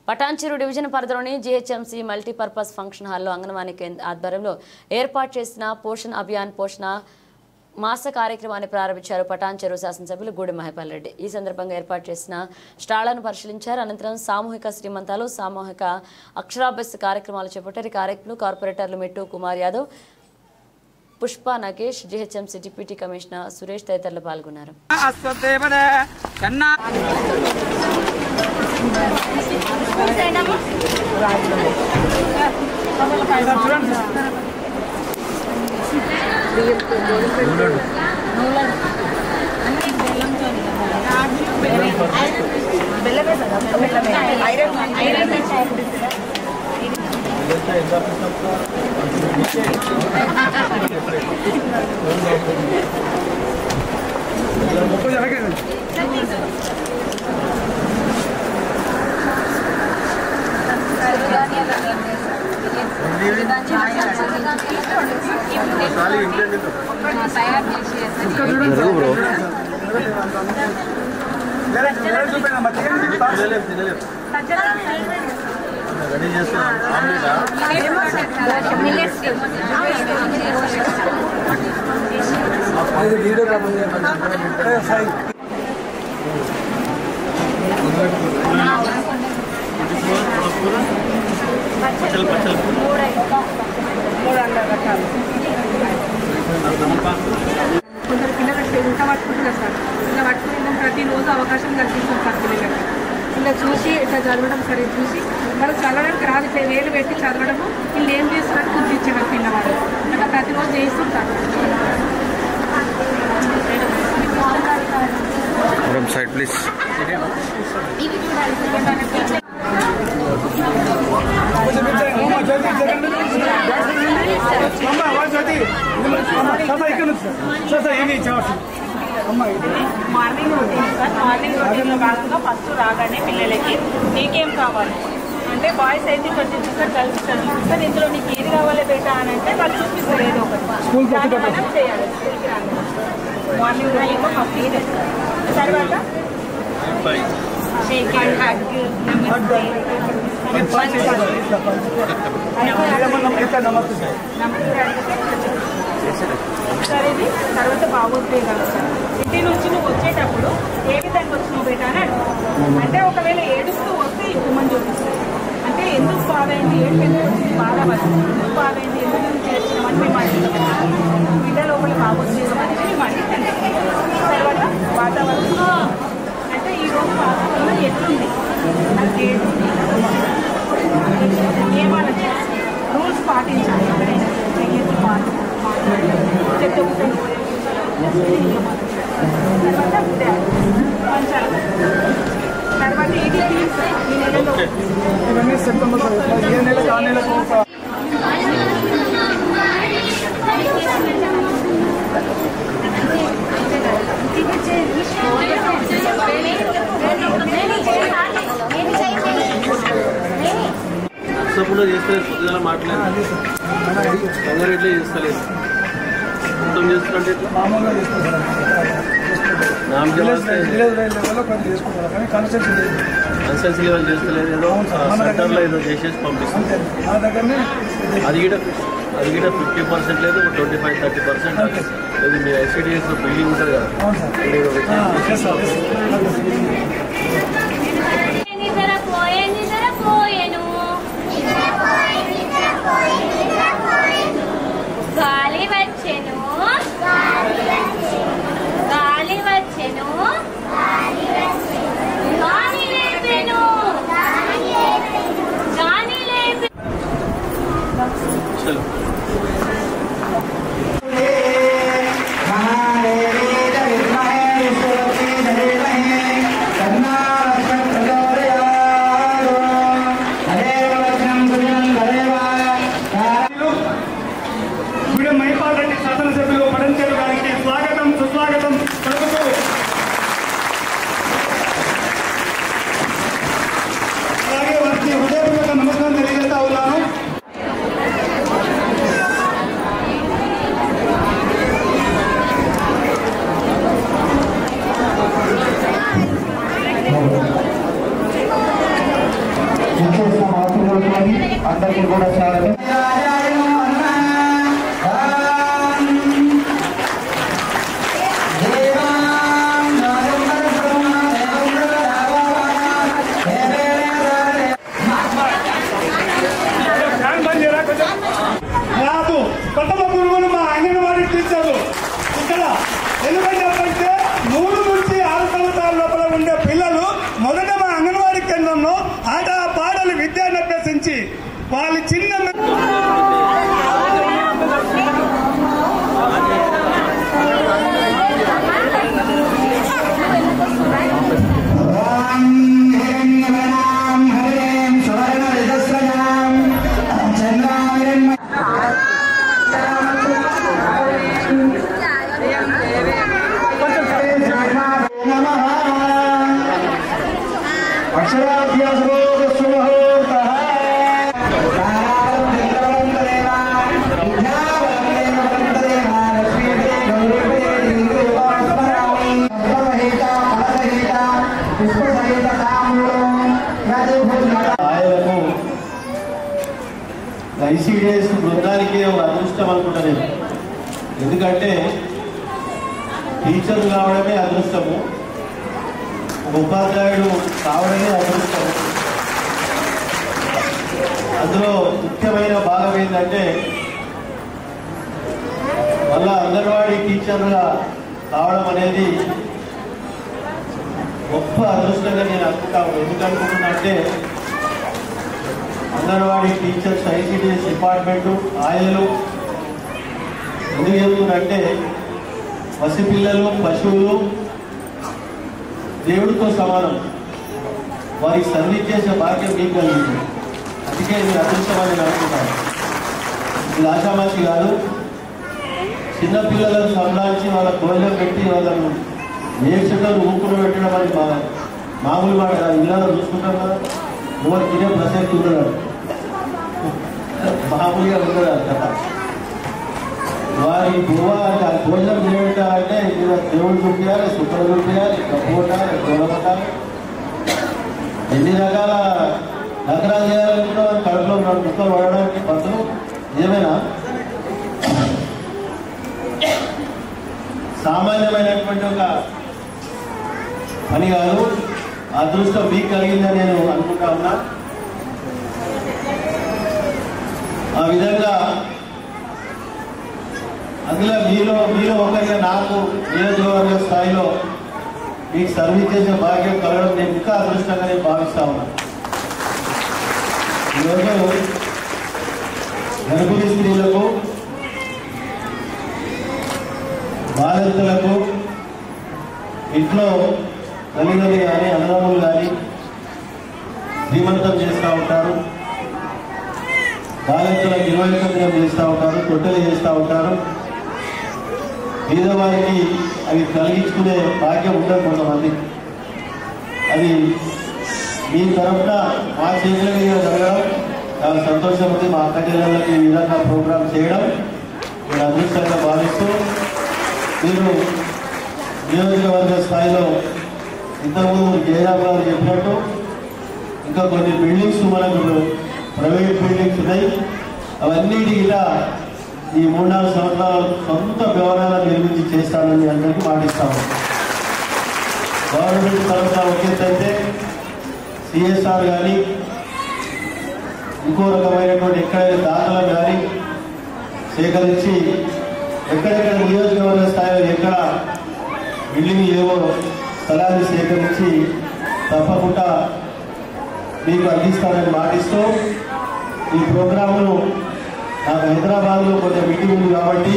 Patancheru division పరిధిలోని GHMC multipurpose function హాల్లో అంగన్వాడీ కేంద్ర ఆధ్వర్యంలో ఏర్పాటు చేసిన పోషణ్ అభియాన్ పోషణ మాస కార్యక్రమాన్ని ప్రారంభించారు పటాన్చెరు శాసనసభ్యులు గూడెం మహేపాల్ రెడ్డి. ఈ సందర్భంగా ఏర్పాటు చేసిన స్టాళ్లను పరిశీలించారు. అనంతరం సామూహిక శ్రీమంతాలు, సామూహిక అక్షరాభ్యాస కార్యక్రమాలు చేపట్టారు. ఈ కార్యక్రమంలో కార్పొరేటర్లు మెట్టు Kumar Yadav, Pushpa Nagesh, GHMC deputy commissioner Suresh తదితరులు పాల్గొన్నారు. కొందరు పిల్లలకి ఇంకా పట్టుకుంటున్నారు సార్. ఇలా పట్టుకుని ప్రతిరోజు అవకాశం కల్పిస్తాం సార్ పిల్లలకి. ఇలా చూసి ఇట్లా చదవడం సరే చూసి వాళ్ళు చదవడానికి రాదు, ఇట్లా వేలు పెట్టి చదవడము, వీళ్ళు ఏం చేస్తున్నారు గుర్తించడం పిల్లవాళ్ళు అట్లా ప్రతిరోజు చేస్తుంటారు. Side please. Morning routine sir. Morning రొటీన్లో భాగంగా ఫస్ట్ రాగానే పిల్లలకి నీకేం కావాలి అంటే బాయ్స్ అయితే కొంచెం చూస్తారు, గర్ల్స్ చూస్తారు. ఇందులో నీకు ఏది కావాలి బేటా అని అంటే వాళ్ళు చూపిస్తారు ఏదో ఒకటి మనం చేయాలి. స్కూల్కి రాగానే మార్నింగ్ రొటీన్లో ఫస్ట్ ఇది తర్వాత షేక్ హ్యాండ్, హగ్, సార్. ఇది తర్వాత భావోద్వేగాలు సార్. ఇంటి నుంచి నువ్వు వచ్చేటప్పుడు ఏ విధంగా వచ్చినావు బేటా అని అడుగుతావు. అంటే ఒకవేళ ఏడుస్తూ వస్తే ఇవ్వమని చూపిస్తావు. అంటే ఎందుకు బాధైంది, ఏంటి ఎందుకు వచ్చింది బాధ పడుతుంది, ఎందుకు బాధైంది, ఎందుకు నువ్వు చేర్చినామని మేము అడుగుతాం. బిడ్డ లోపల భావోద్వేగం అనేది మేము అడుగుతాం. తర్వాత వాతావరణం అంటే ఈరోజు వాతావరణం ఎట్లుంది, అది ఏంటి, నియమాలు చేసి రూల్స్ పాటించాలి. ఎవరైనా చెయ్యదు చెత్త తర్వాత ఏది థీమ్స్ ఈ నెలలో సెప్టెంబర్ ఏ నెల ఆ నెలకు సపోర్ట్ చేస్తలేదు. పొద్దుగా మాట్లాడలేదు, కంగారెడ్లే చేస్తలేదు, మొత్తం చేస్తున్నట్టు మామూలుగా చేసుకుంటారు. కన్సల్సీ లెవెల్ చేస్తలేదు. ఏదో సెంటర్లో ఏదో చేసేసి పంపిస్తాం. అది కూడా 50% లేదు, 25-30%. ఇది మీ ఐసీడీఎస్ బిల్డింగ్ ఉంటుంది కదా. గాలి వచ్చెను, గాలి వచ్చెను, గాలి లేపెను, గాలి లేపెను. చలో విచ్చేసిన మాతృమూర్తులని అందరికీ కూడా స్వాగతం. నాకు కొత్త పురుగులు మా అంగన్వాడీ టీచర్లు ఇక్కడ ఎందుకంటే 3 నుంచి 6 సంవత్సరాల లోపల ఉండే పిల్లలు మొదట మా అంగన్వాడీ కేంద్రంలో ఆట పాటలు విద్యాన్ని అభ్యసించి వాళ్ళు చిన్న ఐసీడీఎస్ బృందానికి ఒక అదృష్టం అనుకుంటా నేను. ఎందుకంటే టీచర్లు కావడమే అదృష్టము, ఉపాధ్యాయుడు కావడమే అదృష్టము. అందులో ముఖ్యమైన భాగం ఏంటంటే మళ్ళా అంగన్వాడీ టీచర్గా కావడం అనేది గొప్ప అదృష్టంగా నేను అనుకుంటాను. ఎందుకనుకుంటున్నా అంటే అంగన్వాడీ టీచర్స్ ఐసీడీఎస్ డిపార్ట్మెంటు ఆయలు ఎందుకు చెబుతుందంటే పసిపిల్లలు పశువులు దేవుడితో సమానం, వారికి సర్వీస్ చేసే భాగ్యం మీకు కలిగింది. అందుకే మీరు అదృష్టమని నేను అనుకుంటాను. ఇది ఆషామాషి కాదు. చిన్నపిల్లలను సంభాళించి వాళ్ళ భోజనం పెట్టి వాళ్ళను నేర్చుకుంటూ ఊపులు పెట్టడం అని మామూలు మాట ఇళ్ళలో చూసుకుంటాం కదా. ఎవరు తినే ప్రసక్తి ఉండదు, మామూలుగా ఉండదు కదా. వారి భోజనం నిలబెట్టాలంటే దేవుడు చూపించాలి, శుక్రం చూపించాలి, కప్పు కొట్టాలి, గొడవ కొట్టాలి, ఎన్ని రకాల నగరాలు చేయాలనుకున్నా వారి కడుపులో 2 ముక్కలు పడడానికి పద్ధతులు ఏమైనా సామాన్యమైనటువంటి ఒక పని కాదు. అదృష్టం మీకు కలిగిందని నేను అనుకుంటా ఉన్నా. ఆ విధంగా అందులో మీలో ఒకరిగా నాకు నియోజకవర్గ స్థాయిలో మీకు సర్వీస్ చేసే భాగ్యం కలగడం నేను ఇంకా అదృష్టంగా నేను భావిస్తా ఉన్నా. ఈరోజు గర్భిణీ స్త్రీలకు, బాలింతలకు, ఇంట్లో తల్లిదండ్రులు కానీ అన్నదమ్ములు కానీ శ్రీమంతం చేస్తూ ఉంటారు, బాలింతలకు 29 చేస్తూ ఉంటారు, తొట్టెలు చేస్తూ ఉంటారు. పేదవారికి అవి కలిగించుకునే భాగ్యం ఉంటుంది కొంతమంది. అది మీ తరఫున మా చేతుల మీద జరగడం చాలా సంతోషం ఉంది. మా అక్క జిల్లాలకి ఈ విధంగా ప్రోగ్రాం చేయడం నేను అదృష్టంగా భావిస్తూ, మీరు నియోజకవర్గ స్థాయిలో ఇంతకుముందు జయరామ్ గారు చెప్పినట్టు ఇంకా కొన్ని బిల్డింగ్స్ మనకు ప్రైవేట్ బిల్డింగ్స్ ఉన్నాయి. అవన్నిటి ఇలా ఈ 3-4 సంవత్సరాలు సొంత భవనాలను నిర్మించి చేస్తానని అందరికీ మాటిస్తాము. గవర్నమెంట్ తరఫున ఒకేటైతే సిఎస్ఆర్ కానీ ఇంకో రకమైనటువంటి ఎక్కడైనా దాతలను కానీ సేకరించి ఎక్కడెక్కడ నియోజకవర్గ స్థాయిలో ఎక్కడ బిల్డింగ్ ఏవో స్థలాన్ని సేకరించి తప్పకుండా మీకు అందిస్తానని మాటిస్తూ ఈ ప్రోగ్రాంను నాకు హైదరాబాద్లో కొంచెం మీటింగ్ ఉంది కాబట్టి